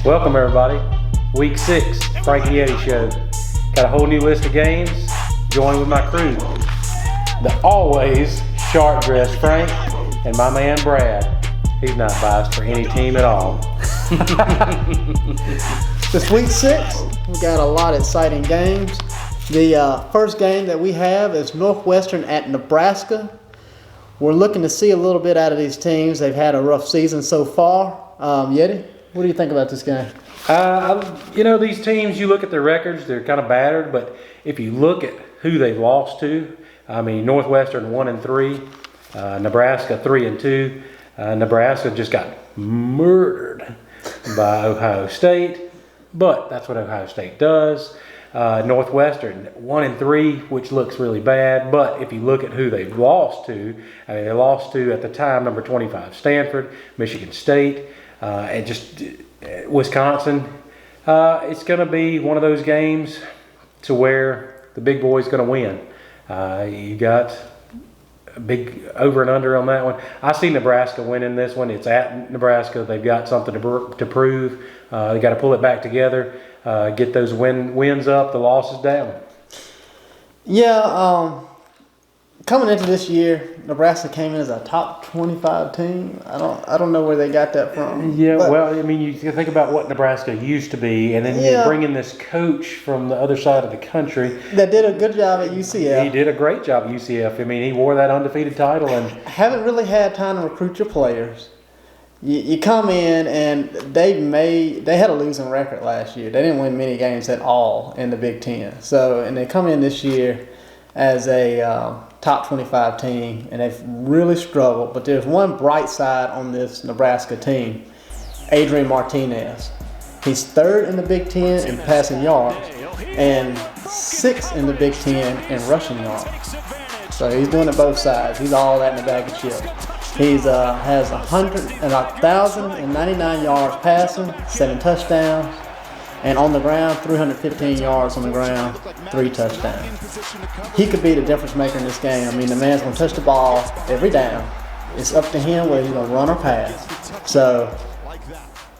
Welcome everybody. Week 6, Frank and Yeti Show. Got a whole new list of games. Join with my crew. The always sharp-dressed Frank and my man Brad. He's not biased for any team at all. This week 6, we got a lot of exciting games. The first game that we have is Northwestern at Nebraska. We're looking to see a little bit out of these teams. They've had a rough season so far. Yeti, what do you think about this game? These teams, you look at their records, they're kind of battered, but if you look at who they've lost to, Northwestern 1-3, Nebraska 3-2. Nebraska just got murdered by Ohio State, but that's what Ohio State does. Northwestern 1-3, which looks really bad, but if you look at who they've lost to, they lost to at the time number 25 Stanford, Michigan State, and just Wisconsin. It's going to be one of those games to where the big boy's going to win. You got a big over and under on that one. I see Nebraska winning this one. It's at Nebraska. They've got something to prove. They got to pull it back together, get those wins up, the losses down. Yeah, coming into this year, Nebraska came in as a top 25 team. I don't know where they got that from. Yeah, you think about what Nebraska used to be, and then you bring in this coach from the other side of the country that did a good job at UCF. He did a great job at UCF. He wore that undefeated title and haven't really had time to recruit your players. You come in and they had a losing record last year. They didn't win many games at all in the Big Ten. And they come in this year as a top 25 team, and they've really struggled. But there's one bright side on this Nebraska team, Adrian Martinez. He's 3rd in the Big Ten in passing yards and 6th in the Big Ten in rushing yards. So he's doing it both sides. He's all that in the bag of chips. He has 1,099 yards passing, 7 touchdowns, and on the ground, 315 yards on the ground, 3 touchdowns. He could be the difference maker in this game. The man's going to touch the ball every down. It's up to him whether he's going to run or pass. So,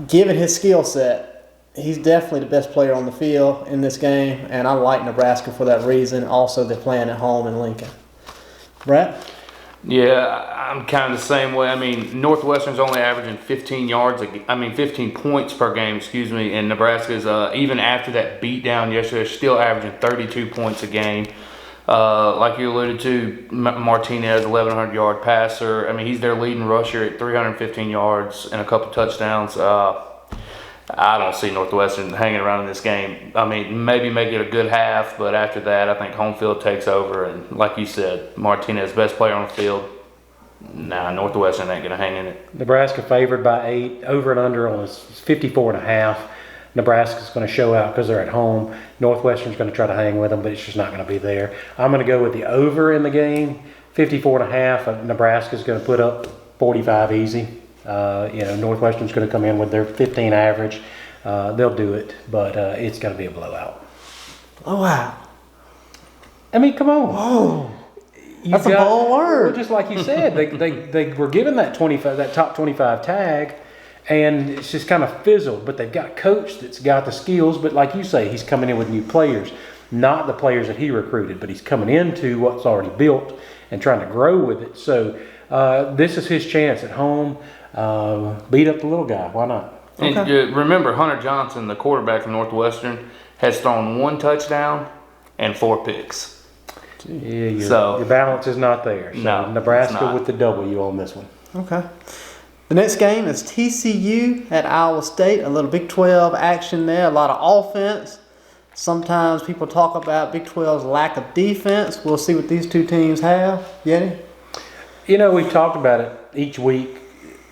given his skill set, he's definitely the best player on the field in this game, and I like Nebraska for that reason. Also, they're playing at home in Lincoln. Brett? Yeah, I'm kind of the same way. Northwestern's only averaging 15 points per game, and Nebraska's, even after that beatdown yesterday, still averaging 32 points a game. Like you alluded to, Martinez, 1,100-yard passer. He's their leading rusher at 315 yards and a couple touchdowns. I don't see Northwestern hanging around in this game. Maybe make it a good half, but after that, I think home field takes over. And like you said, Martinez, best player on the field. Northwestern ain't going to hang in it. Nebraska favored by 8, over and under on 54.5. Nebraska's going to show out because they're at home. Northwestern's going to try to hang with them, but it's just not going to be there. I'm going to go with the over in the game, 54.5. Nebraska's going to put up 45 easy. Northwestern's going to come in with their 15 average. They'll do it, but it's going to be a blowout. Oh, wow. Come on. Whoa. That's a bold word. Well, just like you said, they were given that top 25 tag, and it's just kind of fizzled. But they've got a coach that's got the skills. But like you say, he's coming in with new players, not the players that he recruited, but he's coming into what's already built and trying to grow with it. So this is his chance at home. Beat up the little guy. Why not? Okay. And remember, Hunter Johnson, the quarterback from Northwestern, has thrown 1 touchdown and 4 picks. Yeah, your balance is not there. So no, Nebraska with the W on this one. Okay. The next game is TCU at Iowa State. A little Big 12 action there. A lot of offense. Sometimes people talk about Big 12's lack of defense. We'll see what these two teams have. Yeti? We've talked about it each week.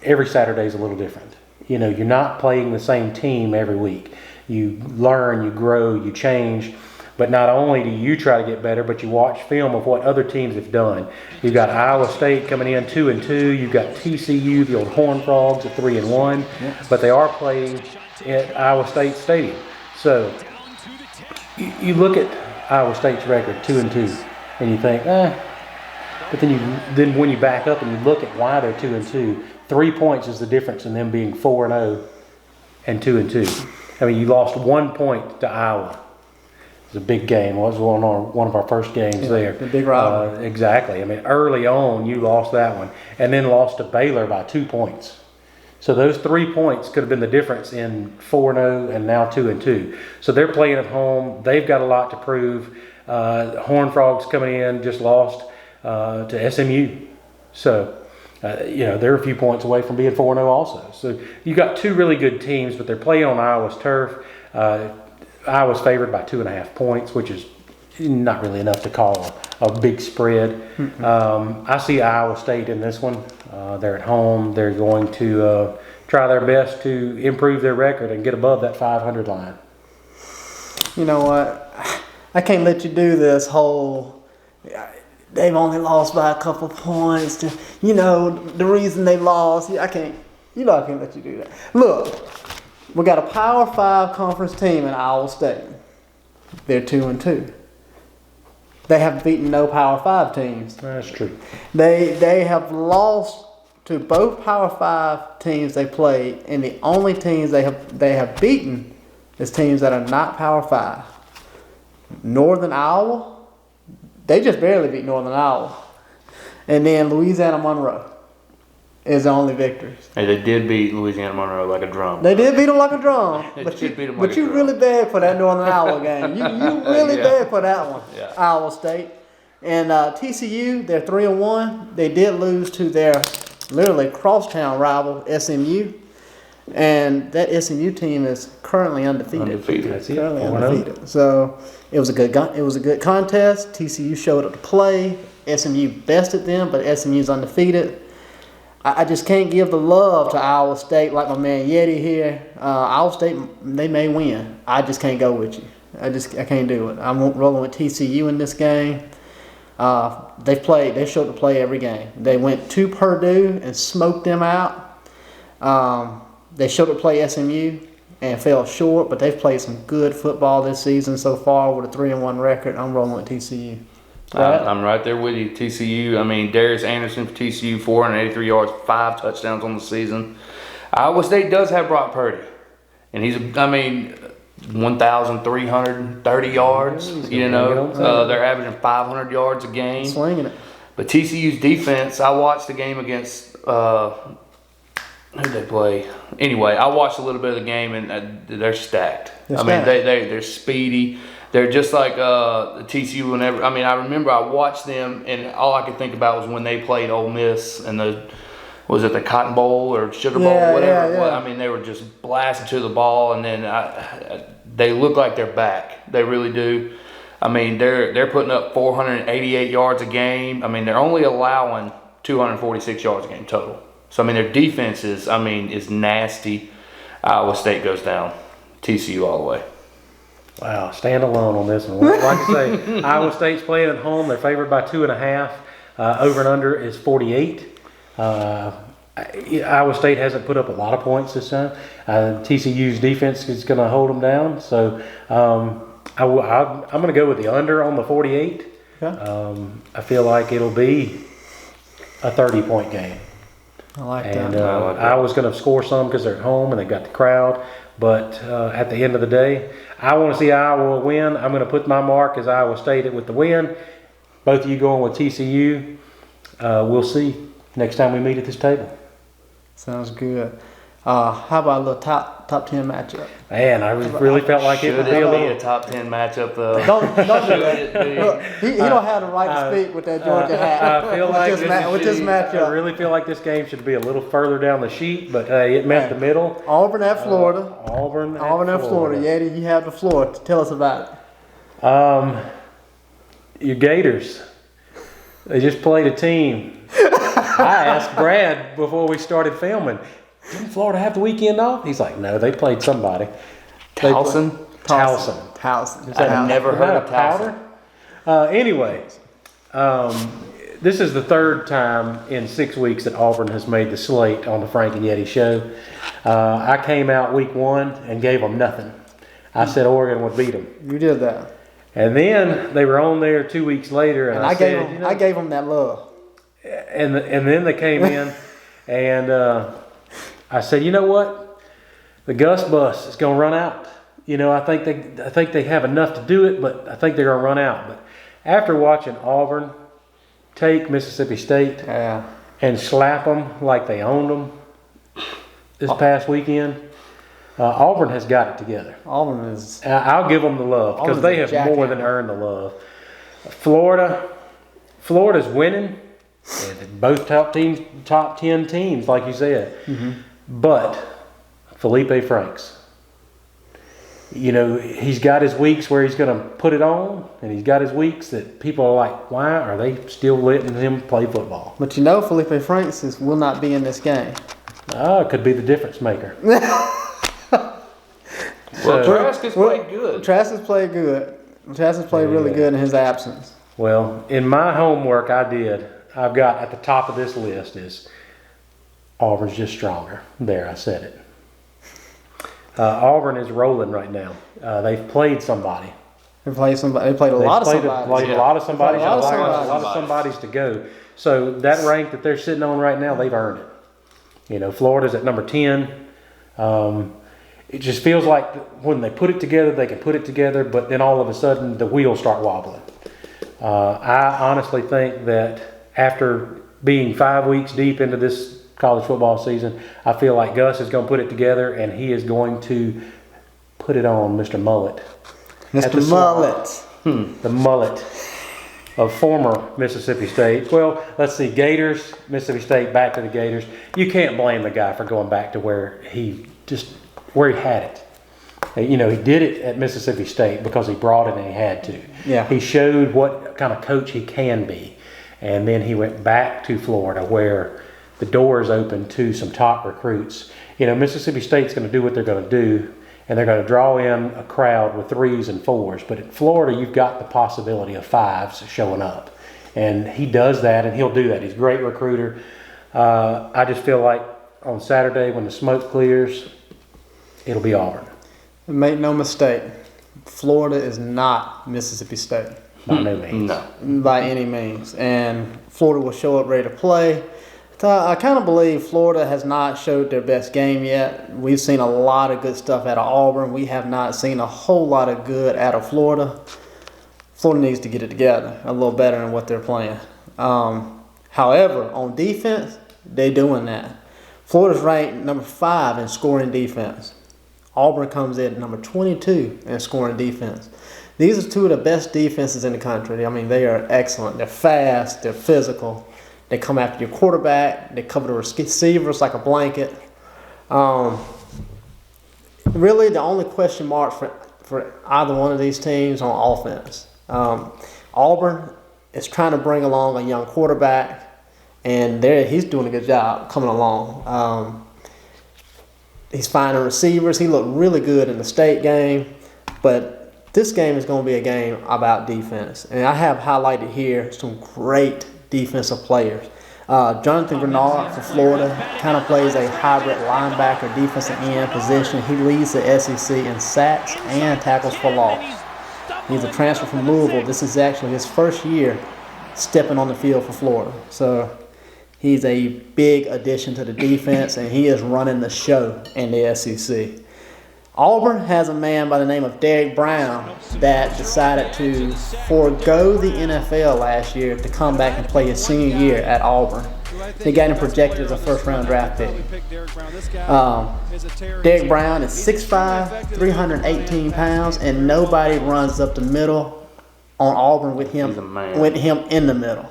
Every Saturday is a little different. You're not playing the same team every week. You learn, you grow, you change. But not only do you try to get better, but you watch film of what other teams have done. You've got Iowa State coming in 2-2. You've got TCU, the old Horned Frogs, at 3-1. But they are playing at Iowa State Stadium. So you look at Iowa State's record, 2-2, and you think, But then when you back up and you look at why they're 2-2, 3 points is the difference in them being 4-0 and 2-2. I mean, you lost 1 point to Iowa. It was a big game. It was one of our first games there. The big rivalry. Exactly. I mean, early on, you lost that one, and then lost to Baylor by 2 points. So those 3 points could have been the difference in 4-0 and now 2-2. So they're playing at home. They've got a lot to prove. Horned Frogs coming in just lost to SMU. So, they're a few points away from being 4-0 also. So you got two really good teams, but they're playing on Iowa's turf. Iowa's favored by 2.5 points, which is not really enough to call a big spread. I see Iowa State in this one. They're at home. They're going to try their best to improve their record and get above that 500 line. You know what? I can't let you do this whole, they've only lost by a couple points. The reason they lost. I can't let you do that. Look, we got a Power 5 conference team in Iowa State. They're 2-2. They have beaten no Power 5 teams. That's true. They have lost to both Power 5 teams they played, and the only teams they have beaten is teams that are not Power 5. Northern Iowa, they just barely beat Northern Iowa. And then Louisiana Monroe is the only victories. Hey, they did beat Louisiana Monroe like a drum. They did beat them like a drum. But you really bad for that Northern Iowa game. You really bad for that one. Yeah. Iowa State. And TCU, they're 3-1. They did lose to their literally crosstown rival, SMU. And that SMU team is currently undefeated. That's it. Currently undefeated. So it was a good contest. TCU showed up to play. SMU bested them, but SMU's undefeated. I just can't give the love to Iowa State like my man Yeti here. Iowa State, they may win. I just can't go with you. I can't do it. I'm rolling with TCU in this game. They showed to play every game. They went to Purdue and smoked them out. They showed to play SMU and fell short, but they've played some good football this season so far with a 3-1 record. I'm rolling with TCU. I'm right there with you. TCU, Darius Anderson for TCU, 483 yards, 5 touchdowns on the season. Iowa State does have Brock Purdy. And he's, 1,330 yards. They're averaging 500 yards a game. Slinging it. But TCU's defense, I watched the game against, who'd they play? Anyway, I watched a little bit of the game, and they're stacked. They're speedy. They're just like the TCU whenever. I remember I watched them, and all I could think about was when they played Ole Miss and was it the Cotton Bowl or Sugar Bowl, whatever it was. They were just blasting to the ball, and then they look like they're back. They really do. They're putting up 488 yards a game. They're only allowing 246 yards a game total. So their defense is nasty. Iowa State goes down. TCU all the way. Wow, stand alone on this one. Like I say, Iowa State's playing at home. They're favored by 2.5. Over and under is 48. Iowa State hasn't put up a lot of points this time. TCU's defense is going to hold them down. So I'm going to go with the under on the 48. Okay. I feel like it'll be a 30-point game. I like that. And Iowa's going to score some because they're at home and they've got the crowd. But at the end of the day, I want to see Iowa win. I'm going to put my mark as Iowa State with the win. Both of you going with TCU. We'll see next time we meet at this table. Sounds good. How about a little top 10 matchup? Man, I really felt like it would be a top 10 matchup though. Don't do that. Look, he don't have the right to speak with that Georgia hat. I feel like with this matchup. I really feel like this game should be a little further down the sheet, but it meant the middle. Auburn at Florida. Auburn at Florida. Yeti, you have the floor. Tell us about it. Your Gators. They just played a team. I asked Brad before we started filming, didn't Florida have the weekend off? He's like, no, they played somebody. Towson. I've never heard of Powder. Anyways, this is the third time in 6 weeks that Auburn has made the slate on the Frank and Yeti show. I came out week 1 and gave them nothing. I said Oregon would beat them. You did that. And then they were on there 2 weeks later, and I gave them that love. And then they came in, and I said, you know what? the Gus bus is going to run out. I think they have enough to do it, but I think they're going to run out. But after watching Auburn take Mississippi State and slap them like they owned them this past weekend, Auburn has got it together. Auburn is. I'll give them the love because they have more than earned the love. Florida's winning. And both top 10 teams, like you said. Mm-hmm. But Felipe Franks, he's got his weeks where he's going to put it on, and he's got his weeks that people are like, why are they still letting him play football? But Felipe Franks will not be in this game. It could be the difference maker. Trask played good. Trask has played good. Trask has played really good in his absence. Well, in my homework I've got at the top of this list is Auburn's just stronger. There, I said it. Auburn is rolling right now. They've played somebody. They played somebody. They played a lot of somebody. Played a lot of somebody. A lot of somebodies to go. So that rank that they're sitting on right now, they've earned it. Florida's at number 10. It just feels like when they put it together, they can put it together, but then all of a sudden the wheels start wobbling. I honestly think that after being 5 weeks deep into this college football season, I feel like Gus is going to put it together, and he is going to put it on Mr. Mullet. Mr. Mullet. The mullet of former Mississippi State. Well, let's see, Gators, Mississippi State, back to the Gators. You can't blame the guy for going back to where he had it. He did it at Mississippi State because he brought it and he had to. Yeah. He showed what kind of coach he can be. And then he went back to Florida where the door is open to some top recruits. Mississippi State's going to do what they're going to do, and they're going to draw in a crowd with 3s and 4s. But at Florida, you've got the possibility of 5s showing up. And he does that, and he'll do that. He's a great recruiter. I just feel like on Saturday when the smoke clears, it'll be Auburn. Make no mistake, Florida is not Mississippi State. By no means. No. By any means. And Florida will show up ready to play. I kind of believe Florida has not showed their best game yet. We've seen a lot of good stuff out of Auburn. We have not seen a whole lot of good out of Florida. Florida needs to get it together a little better than what they're playing. However, on defense, they're doing that. Florida's ranked number 5 in scoring defense. Auburn comes in at number 22 in scoring defense. These are two of the best defenses in the country. I mean, they are excellent. They're fast. They're physical. They come after your quarterback. They cover the receivers like a blanket. Really, the only question mark for either one of these teams on offense. Auburn is trying to bring along a young quarterback, and he's doing a good job coming along. He's finding receivers. He looked really good in the state game, but this game is going to be a game about defense. And I have highlighted here some great defensive players. Jonathan Bernard for Florida kind of plays a hybrid linebacker, defensive end position. He leads the SEC in sacks and tackles for loss. He's a transfer from Louisville. This is actually his first year stepping on the field for Florida. So he's a big addition to the defense, and he is running the show in the SEC. Auburn has a man by the name of Derek Brown that decided to forego the NFL last year to come back and play his senior year at Auburn. They got him projected as a first-round draft pick. Derek Brown is 6'5", 318 pounds, and nobody runs up the middle on Auburn with him in the middle.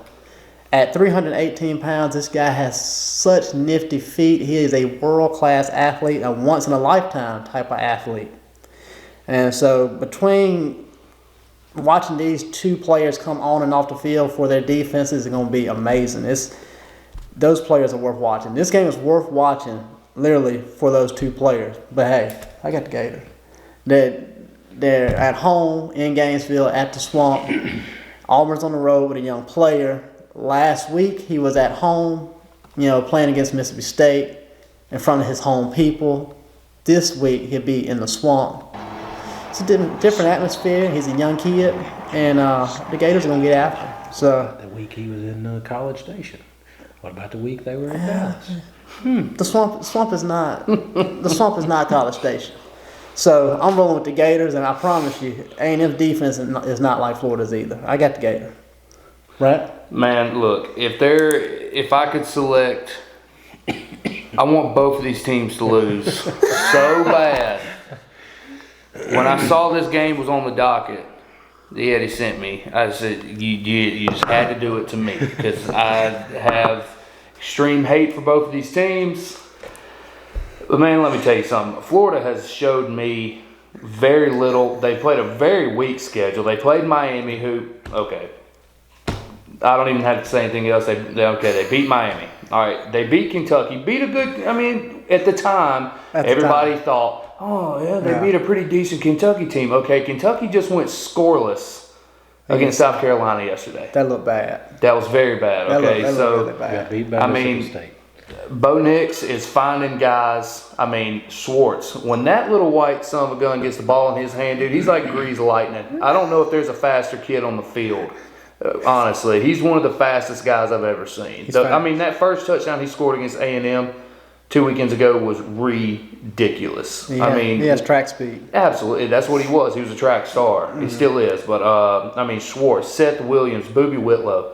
At 318 pounds, this guy has such nifty feet. He is a world-class athlete, a once-in-a-lifetime type of athlete. And so between watching these two players come on and off the field for their defenses is going to be amazing. Those players are worth watching. This game is worth watching, literally, for those two players. But hey, I got the Gators. They're at home in Gainesville at the Swamp. Auburn's on the road with a young player. Last week, he was at home, playing against Mississippi State in front of his home people. This week, he'll be in the Swamp. It's a different atmosphere. He's a young kid, and the Gators are going to get after him. So that week he was in College Station. What about the week they were in Dallas? The swamp is not College Station. So I'm rolling with the Gators, and I promise you, A&M defense is not like Florida's either. I got the Gators. Right? Man, look, if I could select, I want both of these teams to lose so bad. When I saw this game was on the docket, the Yeti sent me. I said, you just had to do it to me because I have extreme hate for both of these teams. But man, let me tell you something. Florida has showed me very little. They played a very weak schedule. They played Miami, who, okay, I don't even have to say anything else. They beat Miami. All right, they beat Kentucky. Beat a good, I mean, at the time, everybody thought, oh, yeah, they beat a pretty decent Kentucky team. Okay, Kentucky just went scoreless against South Carolina yesterday. That looked bad. That was very bad, okay? That so, looked really bad. Got beat by Mississippi State. Bo Nix is finding guys. I mean, Schwartz. When that little white son of a gun gets the ball in his hand, dude, he's like greased lightning. I don't know if there's a faster kid on the field. Honestly, he's one of the fastest guys I've ever seen. I mean, that first touchdown he scored against A&M 2 weekends ago was ridiculous. He has track speed. Absolutely, that's what he was. He was a track star. Mm-hmm. He still is. But I mean, Schwartz, Seth Williams, Boobie Whitlow.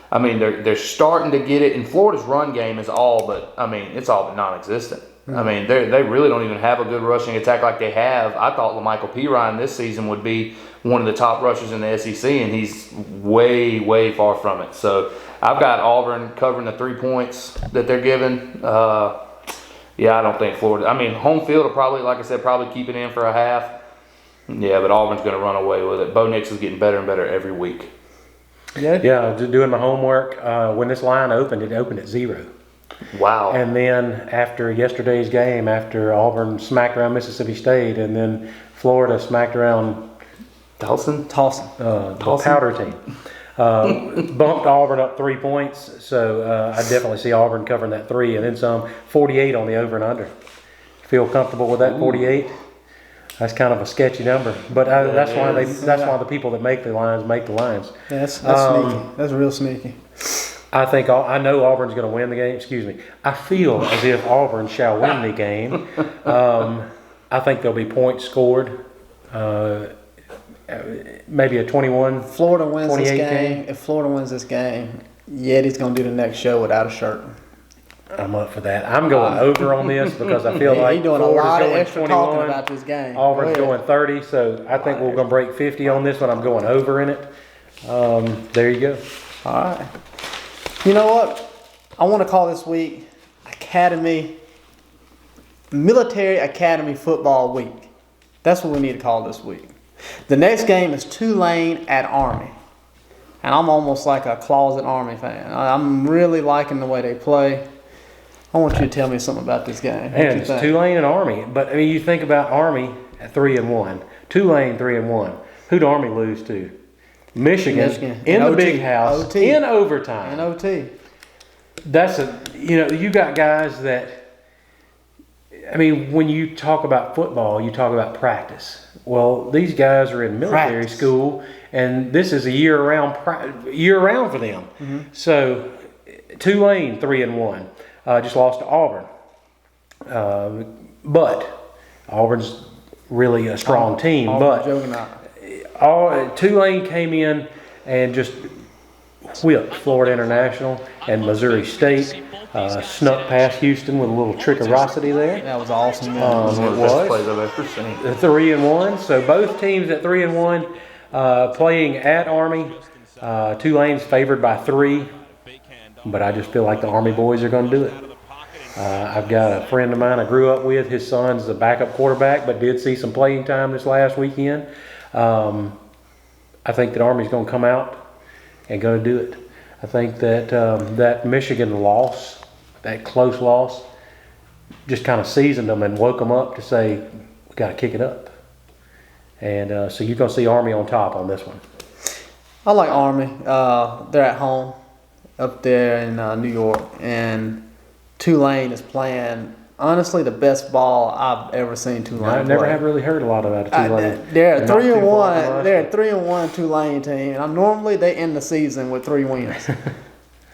I mean, they're starting to get it. And Florida's run game is all but non-existent. Mm-hmm. I mean, they really don't even have a good rushing attack like they have. I thought LaMichael Pirine this season would be one of the top rushers in the SEC, and he's way, way far from it. So I've got Auburn covering the 3 points that they're given. I don't think Florida. I mean, home field will probably, like I said, probably keep it in for a half. Yeah, but Auburn's going to run away with it. Bo Nix is getting better and better every week. Yeah, just doing my homework. When this line opened, it opened at 0. Wow. And then after yesterday's game, after Auburn smacked around Mississippi State, and then Florida smacked around Towson, the powder team. Bumped Auburn up 3 points, so I definitely see Auburn covering that 3 and then some. 48 on the over and under. Feel comfortable with that 48? That's kind of a sketchy number, but that's why the people that make the lines make the lines. Yeah, that's sneaky. That's real sneaky. I know Auburn's going to win the game. Excuse me. I feel as if Auburn shall win the game. I think there'll be points scored. Maybe a 21. Florida wins this game. If Florida wins this game, Yeti's going to do the next show without a shirt. I'm up for that. I'm going over on this because I feel like he's doing Florida's a lot of going extra 21, talking about this game. Auburn's going 30, so I think we're going to break 50 on this one. I'm going over in it. There you go. All right. You know what? I want to call this week Military Academy Football Week. That's what we need to call this week. The next game is Tulane at Army. And I'm almost like a closet Army fan. I'm really liking the way they play. I want you to tell me something about this game. And it's Tulane and Army. But, I mean, you think about Army at 3-1. Tulane 3-1. Who'd Army lose to? Michigan in the big house. OT. In overtime. In OT. That's you got guys that, I mean, when you talk about football, you talk about practice. Well, these guys are in military school, and this is a year-round for them. Mm-hmm. So, Tulane 3-1, just lost to Auburn, but Auburn's really a strong team. Tulane came in and just whipped Florida International and Missouri State. Snuck past Houston with a little trickerosity there. That was awesome. It was. Plays I've ever seen. 3-1. So both teams at 3-1, playing at Army. Tulane's favored by 3, but I just feel like the Army boys are going to do it. I've got a friend of mine I grew up with. His son's a backup quarterback, but did see some playing time this last weekend. I think that Army's going to come out and going to do it. I think that that Michigan loss, that close loss, just kind of seasoned them and woke them up to say, we got to kick it up. And so you're going to see Army on top on this one. I like Army. They're at home up there in New York, and Tulane is playing, honestly, the best ball I've ever seen Tulane play. I never have really heard a lot about Tulane. They're 3-1. They're a 3-1 Tulane team. And normally they end the season with 3 wins.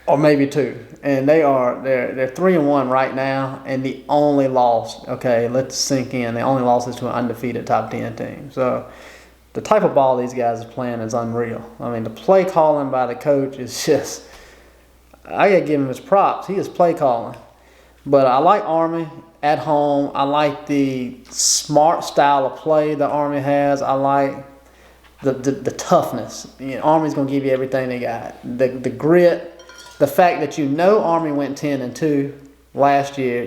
or maybe 2. And they're 3-1 right now, and the only loss, okay, let's sink in, the only loss is to an undefeated top 10 team. So the type of ball these guys are playing is unreal. I mean, the play calling by the coach is just, I gotta give him his props. He is play calling. But I like Army at home. I like the smart style of play the Army has. I like the toughness. You know, Army's gonna give you everything they got. The grit. The fact that Army went 10-2 last year,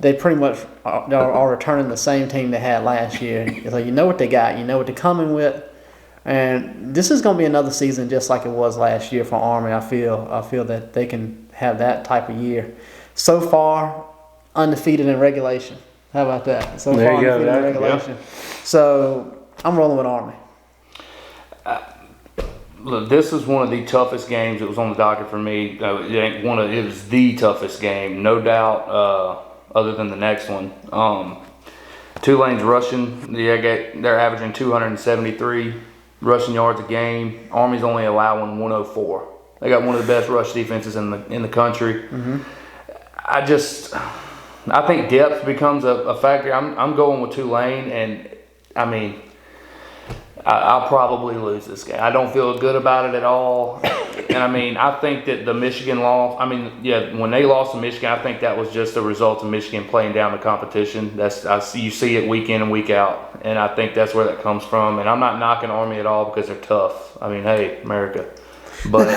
they pretty much are returning the same team they had last year. So you know what they got, you know what they're coming with, and this is going to be another season just like it was last year for Army. I feel that they can have that type of year. So far, undefeated in regulation. How about that? So there far, you go. undefeated in regulation. Yeah. So I'm rolling with Army. Look, this is one of the toughest games that was on the docket for me. It was the toughest game, no doubt, other than the next one. Tulane's rushing, they're averaging 273 rushing yards a game. Army's only allowing 104. They got one of the best rush defenses in the country. Mm-hmm. I think depth becomes a factor. I'm going with Tulane, and I mean, I'll probably lose this game. I don't feel good about it at all. And I mean, I think that the Michigan loss, when they lost to Michigan, I think that was just a result of Michigan playing down the competition. You see it week in and week out. And I think that's where that comes from. And I'm not knocking Army at all because they're tough. I mean, hey, America. But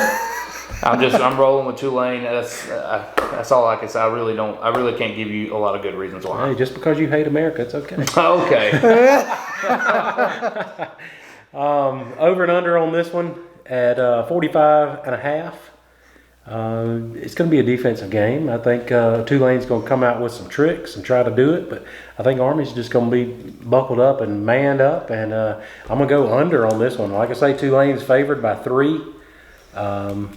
I'm rolling with Tulane. That's all I can say. I really can't give you a lot of good reasons why. Hey, just because you hate America, it's okay. Okay. Over and under on this one at 45.5. It's going to be a defensive game. I think Tulane's going to come out with some tricks and try to do it, but I think Army's just going to be buckled up and manned up, and I'm going to go under on this one. Like I say, Tulane's favored by 3. I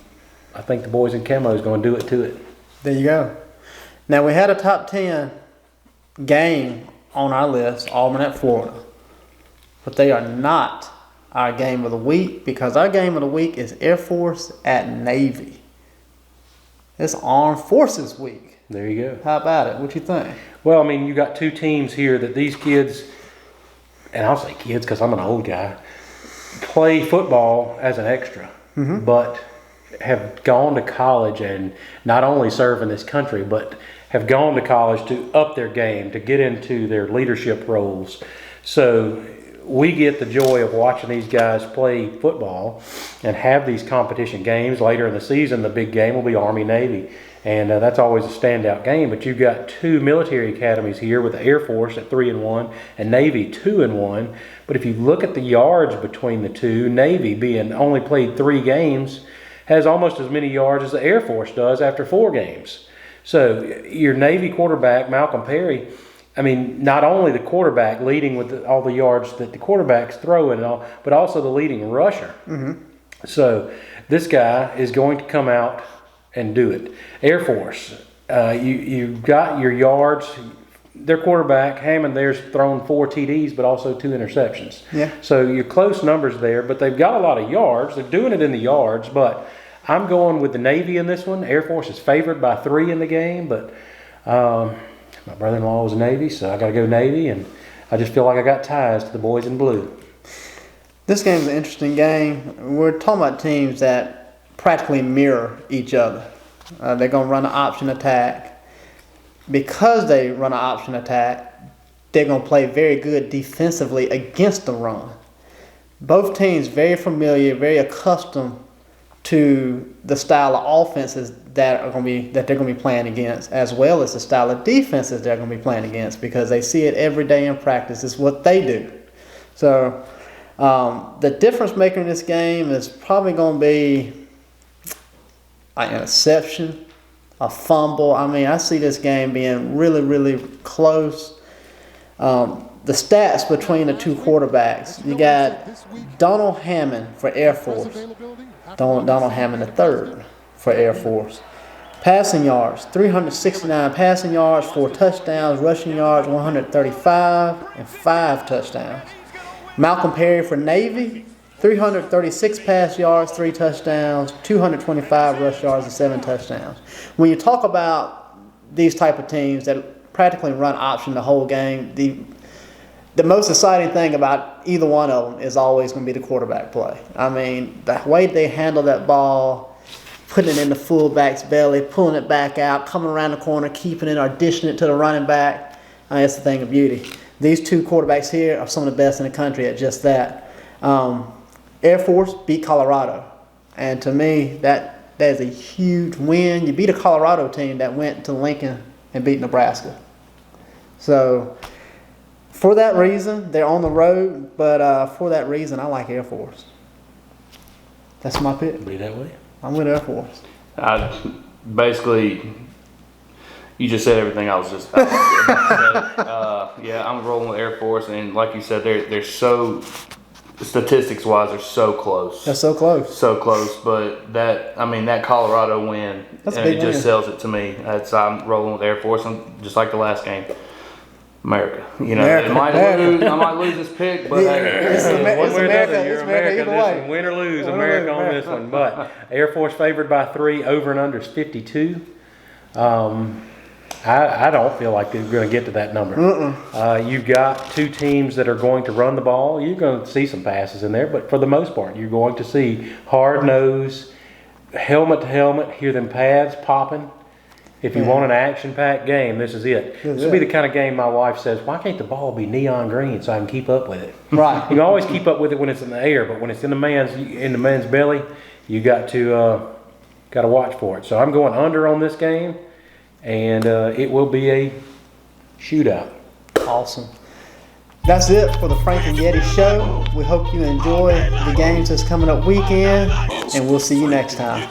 think the boys in camo is going to do it to it. There you go. Now, we had a top 10 game on our list, Auburn at Florida, but they are not our game of the week because our game of the week is Air Force at Navy. It's Armed Forces Week. There you go. How about it? What you think? Well, I mean, you got 2 teams here that these kids, and I'll say kids because I'm an old guy, play football as an extra, but have gone to college and not only serve in this country, but have gone to college to up their game, to get into their leadership roles. So we get the joy of watching these guys play football and have these competition games. Later in the season, the big game will be Army-Navy, and that's always a standout game. But you've got 2 military academies here with the Air Force at 3-1 and Navy 2-1. But if you look at the yards between the two, Navy being only played 3 games has almost as many yards as the Air Force does after 4 games. So your Navy quarterback, Malcolm Perry, I mean, not only the quarterback leading with all the yards that the quarterback's throwing and all, but also the leading rusher. Mm-hmm. So this guy is going to come out and do it. Air Force, you've got your yards. Their quarterback, Hammond, there's thrown 4 TDs, but also 2 interceptions. Yeah. So your close numbers there, but they've got a lot of yards. They're doing it in the yards, but I'm going with the Navy in this one. Air Force is favored by 3 in the game, but my brother-in-law was Navy, so I got to go Navy, and I just feel like I got ties to the boys in blue. This game's an interesting game. We're talking about teams that practically mirror each other. They're going to run an option attack. Because they run an option attack, they're going to play very good defensively against the run. Both teams very familiar, very accustomed to the style of offenses that they're going to be playing against, as well as the style of defenses they're going to be playing against, because they see it every day in practice. It's what they do. So the difference maker in this game is probably going to be an interception, a fumble. I mean, I see this game being really, really close. The stats between the 2 quarterbacks, you got Donald Hammond for Air Force, Donald Hammond III for Air Force. Passing yards, 369 passing yards, 4 touchdowns, rushing yards, 135, and 5 touchdowns. Malcolm Perry for Navy, 336 pass yards, 3 touchdowns, 225 rush yards, and 7 touchdowns. When you talk about these type of teams that practically run option the whole game, the most exciting thing about either one of them is always going to be the quarterback play. I mean, the way they handle that ball, putting it in the fullback's belly, pulling it back out, coming around the corner, keeping it or dishing it to the running back, that's the thing of beauty. These two quarterbacks here are some of the best in the country at just that. Air Force beat Colorado, and to me, that is a huge win. You beat a Colorado team that went to Lincoln and beat Nebraska. So, for that reason, they're on the road, but for that reason, I like Air Force. That's my pick. Be that way. I'm with Air Force. Basically, you just said everything I was just about to say. Yeah, I'm rolling with Air Force, and like you said, they're so, statistics-wise, they're so close. That's so close. So close, but that Colorado win, That's a and big it just win. sells it to me. I'm rolling with Air Force, and just like the last game. America, America. I might lose this pick, but It's hey, Amer- One it's way or America. another, you're It's America America either this way. one. Win or lose, Win or America lose, on this one. But Air Force favored by 3, over and under is 52. I don't feel like they're going to get to that number. You've got two teams that are going to run the ball. You're going to see some passes in there, but for the most part, you're going to see hard nose, helmet to helmet, hear them pads popping. If you want an action-packed game, this is it. This will be the kind of game my wife says, why can't the ball be neon green so I can keep up with it? Right. You can always keep up with it when it's in the air, but when it's in the man's belly, you got to watch for it. So I'm going under on this game, and it will be a shootout. Awesome. That's it for the Frank and Yeti show. We hope you enjoy the games that's coming up weekend, and we'll see you next time.